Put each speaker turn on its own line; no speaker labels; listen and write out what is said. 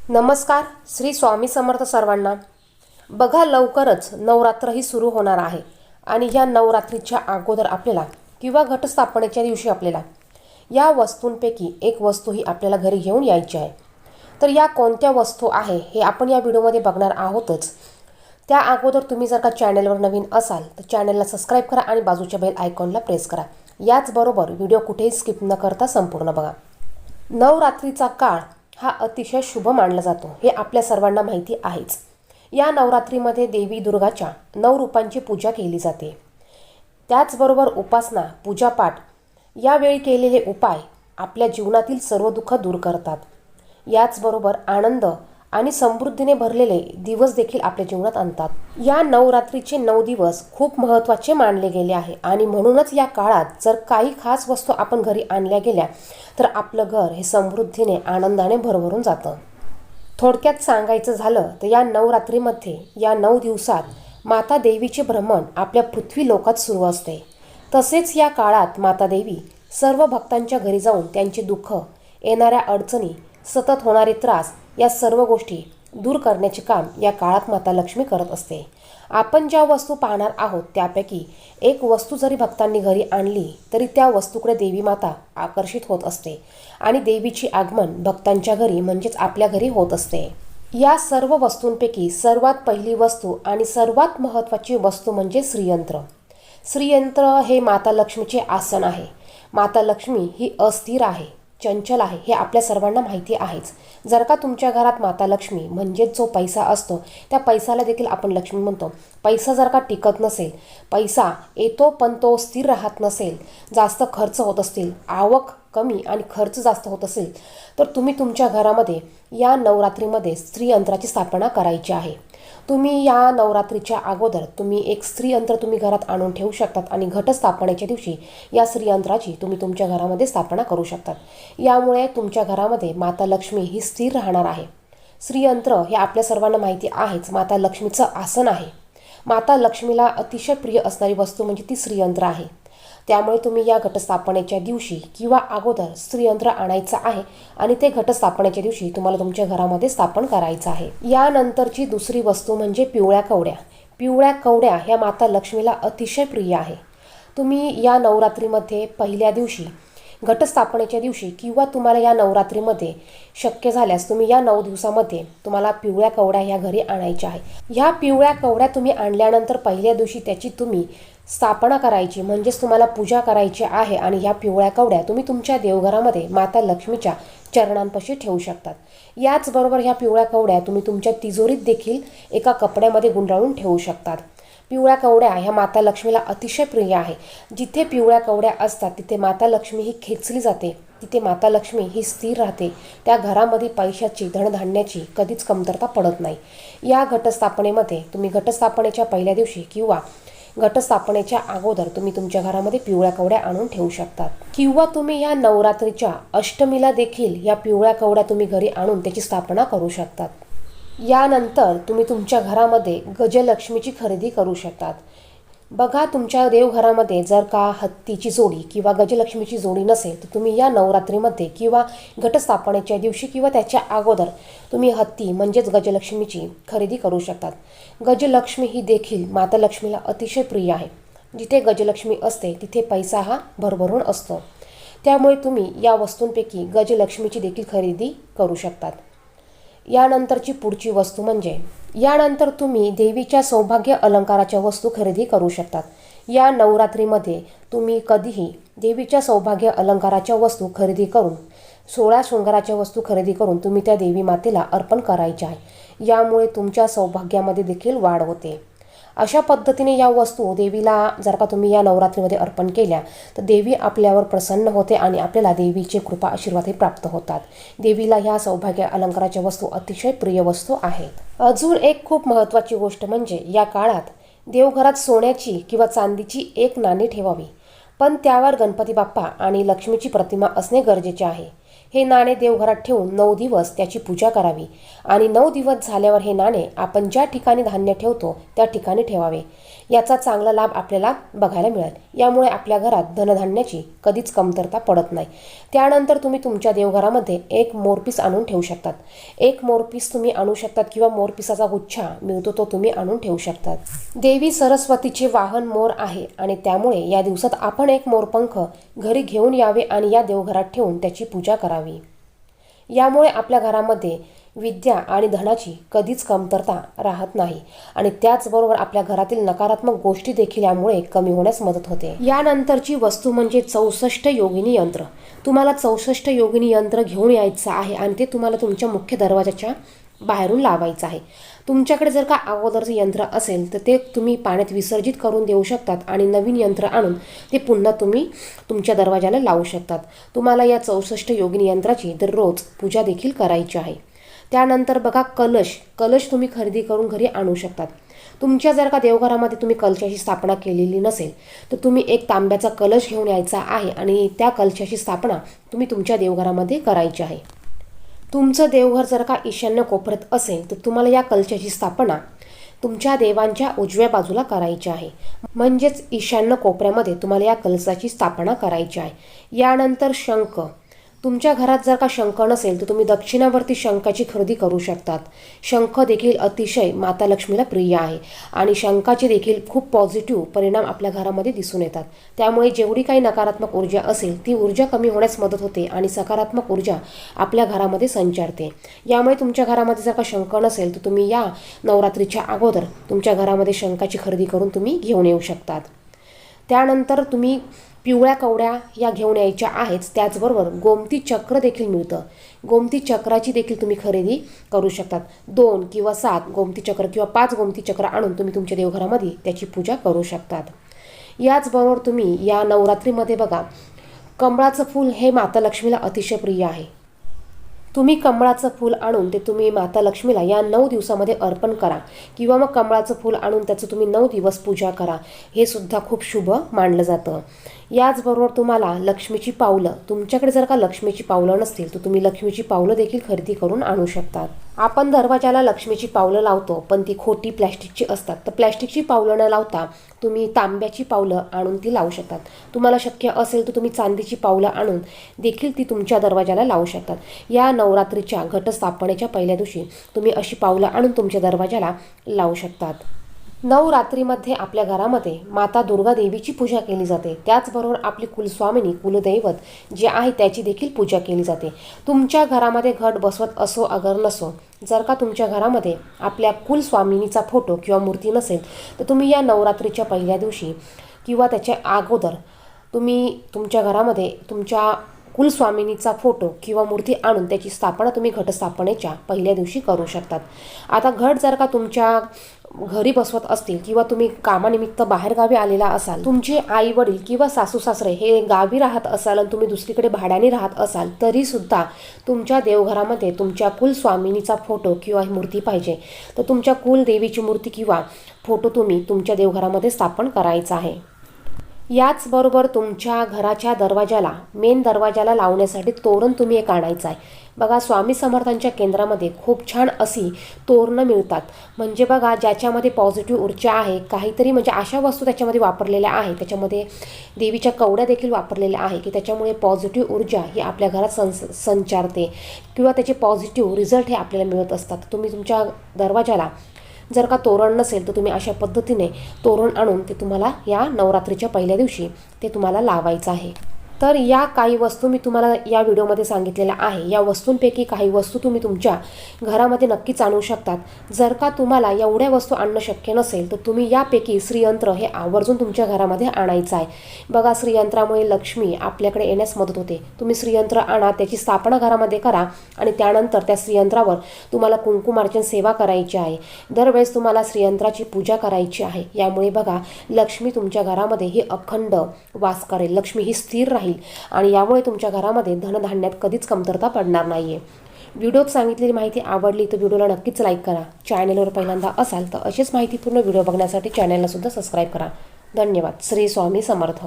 नमस्कार. श्री स्वामी समर्थ सर्वांना. बघा, लवकरच नवरात्र ही सुरू होणार आहे आणि या नवरात्रीच्या अगोदर आपल्याला किंवा घटस्थापनेच्या दिवशी आपल्याला या वस्तूंपैकी एक वस्तू ही आपल्याला घरी घेऊन यायची आहे. तर या कोणत्या वस्तू आहे हे आपण या व्हिडिओमध्ये बघणार आहोतच. त्या अगोदर तुम्ही जर का चॅनलवर नवीन असाल तर चॅनलला सबस्क्राईब करा आणि बाजूच्या बेल आयकॉनला प्रेस करा. याचबरोबर व्हिडिओ कुठेही स्किप न करता संपूर्ण बघा. नवरात्रीचा काळ हा अतिशय शुभ मानला जातो, हे आपल्या सर्वांना माहिती आहेच. या नवरात्रीमध्ये देवी दुर्गाच्या 9 रूपांची पूजा केली जाते. त्याचबरोबर उपासना, पूजापाठ यावेळी केलेले उपाय आपल्या जीवनातील सर्व दुःख दूर करतात. याचबरोबर आनंद आणि समृद्धीने भरलेले दिवस देखील आपल्या जीवनात आणतात. या नवरात्रीचे 9 दिवस खूप महत्त्वाचे मानले गेले आहे आणि म्हणूनच या काळात जर काही खास वस्तू आपण घरी आणल्या गेल्या तर आपलं घर हे समृद्धीने आनंदाने भरभरून जातं. थोडक्यात सांगायचं झालं तर या नवरात्रीमध्ये या 9 दिवसात माता देवीचे भ्रमण आपल्या पृथ्वी लोकात सुरू असते. तसेच या काळात माता देवी सर्व भक्तांच्या घरी जाऊन त्यांचे दुःख, येणाऱ्या अडचणी, सतत होणारे त्रास या सर्व गोष्टी दूर करण्याचे काम या काळात माता लक्ष्मी करत असते. आपण ज्या वस्तू पाहणार आहोत त्यापैकी एक वस्तू जरी भक्तांनी घरी आणली तरी त्या वस्तूकडे देवी माता आकर्षित होत असते आणि देवीची आगमन भक्तांच्या घरी म्हणजेच आपल्या घरी होत असते. या सर्व वस्तूंपैकी सर्वात पहिली वस्तू आणि सर्वात महत्त्वाची वस्तू म्हणजे श्रीयंत्र. श्रीयंत्र हे माता लक्ष्मीचे आसन आहे. माता लक्ष्मी ही अस्थिर आहे, चंचल आहे, हे आपल्या सर्वांना माहिती आहेच. जर का तुमच्या घरात माता लक्ष्मी म्हणजेच जो पैसा असतो त्या पैशाला देखील आपण लक्ष्मी म्हणतो. पैसा जर का टिकत नसेल, पैसा येतो पण तो स्थिर राहत नसेल, जास्त खर्च होत असतील, आवक कमी आणि खर्च जास्त होत असेल तर तुम्ही तुमच्या घरामध्ये या नवरात्रीमध्ये श्रीयंत्राची स्थापना करायची आहे. तुम्ही या नवरात्रीच्या अगोदर तुम्ही एक श्रीयंत्र तुम्ही घरात आणून ठेवू शकतात आणि घटस्थापनेच्या दिवशी या श्रीयंत्राची तुम्ही तुमच्या घरामध्ये स्थापना करू शकतात. यामुळे तुमच्या घरामध्ये माता लक्ष्मी ही स्थिर राहणार आहे. श्रीयंत्र हे आपल्या सर्वांना माहिती आहेच, माता लक्ष्मीचं आसन आहे. माता लक्ष्मीला अतिशय प्रिय असणारी वस्तू म्हणजे ती श्रीयंत्र आहे. त्यामुळे तुम्ही या घटस्थापनेच्या दिवशी किंवा अगोदर श्रीयंत्र आणायचं आहे आणि ते घटस्थापनेच्या दिवशी तुम्हाला तुमच्या घरामध्ये स्थापन करायचं आहे. यानंतरची दुसरी वस्तू म्हणजे पिवळ्या कवड्या. पिवळ्या कवड्या ह्या माता लक्ष्मीला अतिशय प्रिय आहे. तुम्ही या नवरात्रीमध्ये पहिल्या दिवशी, घटस्थापनेच्या दिवशी किंवा तुम्हाला या नवरात्रीमध्ये शक्य झाल्यास तुम्ही या 9 दिवसामध्ये तुम्हाला पिवळ्या कवड्या ह्या घरी आणायच्या आहे. ह्या पिवळ्या कवड्या तुम्ही आणल्यानंतर पहिल्या दिवशी त्याची तुम्ही स्थापना करायची म्हणजेच तुम्हाला पूजा करायची आहे आणि ह्या पिवळ्या कवड्या तुम्ही तुमच्या देवघरामध्ये माता लक्ष्मीच्या चरणांपाशी ठेवू शकतात. याचबरोबर ह्या पिवळ्या कवड्या तुम्ही तुमच्या तिजोरीत देखील एका कपड्यामध्ये गुंडाळून ठेवू शकतात. पिवळ्या कवड्या ह्या माता लक्ष्मीला अतिशय प्रिय आहे. जिथे पिवळ्या कवड्या असतात तिथे माता लक्ष्मी ही खेचली जाते, तिथे माता लक्ष्मी ही स्थिर राहते. त्या घरामध्ये पैशाची, धनधान्याची कधीच कमतरता पडत नाही. या घटस्थापनेमध्ये तुम्ही घटस्थापनेच्या पहिल्या दिवशी किंवा घटस्थापनेच्या अगोदर तुम्ही तुमच्या घरामध्ये पिवळ्या कवड्या आणून ठेवू शकतात किंवा तुम्ही या नवरात्रीच्या अष्टमीला देखील या पिवळ्या कवड्या तुम्ही घरी आणून त्याची स्थापना करू शकतात. यानंतर तुम्ही तुमच्या घरामध्ये गजलक्ष्मीची खरेदी करू शकतात. बघा, तुमच्या देवघरामध्ये जर का हत्तीची जोडी किंवा गजलक्ष्मीची जोडी नसेल तर तुम्ही या नवरात्रीमध्ये किंवा घटस्थापनेच्या दिवशी किंवा त्याच्या अगोदर तुम्ही हत्ती म्हणजेच गजलक्ष्मीची खरेदी करू शकतात. गजलक्ष्मी ही देखील माता लक्ष्मीला अतिशय प्रिय आहे. जिथे गजलक्ष्मी असते तिथे पैसा हा भरभरून असतो. त्यामुळे तुम्ही या वस्तूंपैकी गजलक्ष्मीची देखील खरेदी करू शकतात. यानंतरची पुढची वस्तू म्हणजे यानंतर तुम्ही देवीच्या सौभाग्य अलंकाराच्या वस्तू खरेदी करू शकतात. या नवरात्रीमध्ये तुम्ही कधीही देवीच्या सौभाग्य अलंकाराच्या वस्तू खरेदी करून 16 शृंगाराच्या वस्तू खरेदी करून तुम्ही त्या देवी मातेला अर्पण करायच्या आहे. यामुळे तुमच्या सौभाग्यामध्ये देखील वाढ होते. अशा पद्धतीने या वस्तू देवीला जर का तुम्ही या नवरात्रीमध्ये अर्पण केल्या तर देवी आपल्यावर प्रसन्न होते आणि आपल्याला देवीचे कृपा आशीर्वादही प्राप्त होतात. देवीला ह्या सौभाग्य अलंकाराच्या वस्तू अतिशय प्रिय वस्तू आहेत. अजून एक खूप महत्त्वाची गोष्ट म्हणजे या काळात देवघरात सोन्याची किंवा चांदीची एक नाणी ठेवावी, पण त्यावर गणपती बाप्पा आणि लक्ष्मीची प्रतिमा असणे गरजेचे आहे. हे नाणे देवघरात ठेवून 9 दिवस त्याची पूजा करावी आणि 9 दिवस झाल्यावर हे नाणे आपण ज्या ठिकाणी धान्य ठेवतो त्या ठिकाणी ठेवावे. याचा चांगला लाभ आपल्याला बघायला मिळेल. यामुळे आपल्या घरात धनधान्याची कधीच कमतरता पडत नाही. त्यानंतर तुम्ही तुमच्या देवघरामध्ये एक मोरपीस आणून ठेवू शकतात. एक मोरपीस तुम्ही आणू शकतात किंवा मोरपिसाचा गुच्छा मिळतो तो तुम्ही आणून ठेवू शकतात. देवी सरस्वतीचे वाहन मोर आहे आणि त्यामुळे या दिवसात आपण एक मोरपंख घरी घेऊन यावे आणि या देवघरात ठेवून त्याची पूजा करावी. यामुळे आपल्या घरामध्ये विद्या आणि धनाची कधीच कमतरता राहत नाही आणि त्याचबरोबर आपल्या घरातील नकारात्मक गोष्टी देखील यामुळे कमी होण्यास मदत होते. यानंतरची वस्तू म्हणजे 64 योगिनी यंत्र. तुम्हाला 64 योगिनी यंत्र घेऊन यायचं आहे आणि ते तुम्हाला तुमच्या मुख्य दरवाजाच्या बाहेरून लावायचं आहे. तुमच्याकडे जर का अगोदरचं यंत्र असेल तर ते तुम्ही पाण्यात विसर्जित करून देऊ शकतात आणि नवीन यंत्र आणून ते पुन्हा तुम्ही तुमच्या दरवाजाला लावू शकतात. तुम्हाला या 64 योगिनी यंत्राची दररोज पूजा देखील करायची आहे. त्यानंतर बघा कलश तुम्ही खरेदी करून घरी आणू शकतात. तुमच्या जर का देवघरामध्ये तुम्ही कलशाची स्थापना केलेली नसेल तर तुम्ही एक तांब्याचा कलश घेऊन यायचा आहे आणि त्या कलशाची स्थापना तुम्ही तुमच्या देवघरामध्ये करायची आहे. तुमचं देवघर जर का ईशान्य कोपऱ्यात असेल तर तुम्हाला या कलशाची स्थापना तुमच्या देवांच्या उजव्या बाजूला करायची आहे. म्हणजेच ईशान्य कोपऱ्यामध्ये तुम्हाला या कलशाची स्थापना करायची आहे. यानंतर शंख. तुमच्या घरात जर का शंख नसेल तर तुम्ही दक्षिणावर्ती शंखाची खरेदी करू शकतात. शंख देखील अतिशय माता लक्ष्मीला प्रिय आहे आणि शंखाचे देखील खूप पॉझिटिव्ह परिणाम आपल्या घरामध्ये दिसून येतात. त्यामुळे जेवढी काही नकारात्मक ऊर्जा असेल ती ऊर्जा कमी होण्यास मदत होते आणि सकारात्मक ऊर्जा आपल्या घरामध्ये संचारते. यामुळे तुमच्या घरामध्ये जर का शंख नसेल तर तुम्ही या नवरात्रीच्या अगोदर तुमच्या घरामध्ये शंखाची खरेदी करून तुम्ही घेऊन येऊ शकतात. त्यानंतर तुम्ही पिवळ्या कवड्या या घेऊन यायच्या आहेच. त्याचबरोबर गोमती चक्र देखील मिळतं. गोमती चक्राची देखील तुम्ही खरेदी करू शकतात. 2 किंवा 7 गोमती चक्र किंवा 5 गोमती चक्र आणून तुम्ही तुमच्या देवघरामध्ये त्याची पूजा करू शकतात. याचबरोबर तुम्ही या नवरात्रीमध्ये बघा कमळाचं फूल हे माता लक्ष्मीला अतिशय प्रिय आहे. तुम्ही कमळाचं फूल आणून ते तुम्ही माता लक्ष्मीला या 9 दिवसामध्ये अर्पण करा किंवा मग कमळाचं फूल आणून त्याचं तुम्ही 9 दिवस पूजा करा. हे सुद्धा खूप शुभ मानलं जातं. याचबरोबर तुम्हाला लक्ष्मीची पावलं, तुमच्याकडे जर का लक्ष्मीची पावलं नसतील तर तुम्ही लक्ष्मीची पावलं देखील खरेदी करून आणू शकतात. आपण दरवाजाला लक्ष्मीची पावलं लावतो पण ती खोटी प्लॅस्टिकची असतात. तर प्लॅस्टिकची पावलं न लावता तुम्ही तांब्याची पावलं आणून ती लावू शकतात. तुम्हाला शक्य असेल तर तुम्ही चांदीची पावलं आणून देखील ती तुमच्या दरवाजाला लावू शकतात. या नवरात्रीच्या घटस्थापनेच्या पहिल्या दिवशी तुम्ही अशी पावलं आणून तुमच्या दरवाजाला लावू शकतात. नवरात्रीमध्ये आपल्या घरामध्ये माता दुर्गा देवीची पूजा केली जाते. त्याचबरोबर आपली कुलस्वामिनी कुलदैवत जे आहे त्याची देखील पूजा केली जाते. तुमच्या घरामध्ये घट बसवत असो अगर नसो, जर का तुमच्या घरामध्ये आपल्या कुलस्वामिनीचा फोटो किंवा मूर्ती नसेल तर तुम्ही या नवरात्रीच्या पहिल्या दिवशी किंवा त्याच्या अगोदर तुम्ही तुमच्या घरामध्ये तुमच्या कुलस्वामिनीचा फोटो किंवा मूर्ती आणून त्याची स्थापना तुम्ही घटस्थापनेच्या पहिल्या दिवशी करू शकतात. आता घट जर का तुमच्या घरी बसवत असतील किंवा तुम्ही कामानिमित्त बाहेरगावी आलेला असाल, तुमचे आई वडील किंवा सासू सासरे हे गावी राहत असाल आणि तुम्ही दुसरीकडे भाड्याने राहत असाल तरी सुद्धा तुमच्या देवघरामध्ये तुमच्या कुलस्वामिनीचा फोटो किंवा मूर्ती पाहिजे. तर तुमच्या कुलदेवीची मूर्ती किंवा फोटो तुम्ही तुमच्या देवघरामध्ये स्थापन करायचा आहे. याचबरोबर तुमच्या घराच्या दरवाजाला मेन दरवाजाला लावण्यासाठी तोरण तुम्ही एक आणायचं आहे. बघा स्वामी समर्थांच्या केंद्रामध्ये खूप छान अशी तोरणं मिळतात. म्हणजे बघा ज्याच्यामध्ये पॉझिटिव्ह ऊर्जा आहे, काहीतरी म्हणजे अशा वस्तू त्याच्यामध्ये वापरलेल्या आहे, त्याच्यामध्ये देवीच्या कवड्या देखील वापरलेल्या आहे की त्याच्यामुळे पॉझिटिव्ह ऊर्जा ही आपल्या घरात संचारते किंवा त्याचे पॉझिटिव्ह रिझल्ट हे आपल्याला मिळत असतात. तुम्ही तुमच्या दरवाजाला जर का तोरण नसेल तर तुम्ही अशा पद्धतीने तोरण आणून ते तुम्हाला या नवरात्रीच्या पहिल्या दिवशी ते तुम्हाला लावायचं आहे. तर या काही वस्तू मी तुम्हाला या व्हिडिओमध्ये सांगितलेल्या आहे. या वस्तूंपैकी काही वस्तू तुम्ही तुमच्या घरामध्ये नक्कीच आणू शकतात. जर का तुम्हाला एवढ्या वस्तू आणणं शक्य नसेल तर तुम्ही यापैकी श्रीयंत्र हे आवर्जून तुमच्या घरामध्ये आणायचं आहे. बघा श्रीयंत्रामुळे लक्ष्मी आपल्याकडे येण्यास मदत होते. तुम्ही श्रीयंत्र आणा, त्याची स्थापना घरामध्ये करा आणि त्यानंतर त्या श्रीयंत्रावर तुम्हाला कुंकुमार्चन सेवा करायची आहे. दरवेळेस तुम्हाला श्रीयंत्राची पूजा करायची आहे. यामुळे बघा लक्ष्मी तुमच्या घरामध्ये ही अखंड वास करेल, लक्ष्मी ही स्थिर राहील आणि यामुळे तुमच्या घरामध्ये धनधान्यात कधीच कमतरता पडणार नाहीये. व्हिडिओत सांगितलेली माहिती आवडली तर व्हिडिओला नक्कीच लाईक करा. चॅनलवर पहिल्यांदा असाल तर अशीच माहितीपूर्ण व्हिडिओ बघण्यासाठी चॅनलला सुद्धा सबस्क्राईब करा. धन्यवाद. श्री स्वामी समर्थ.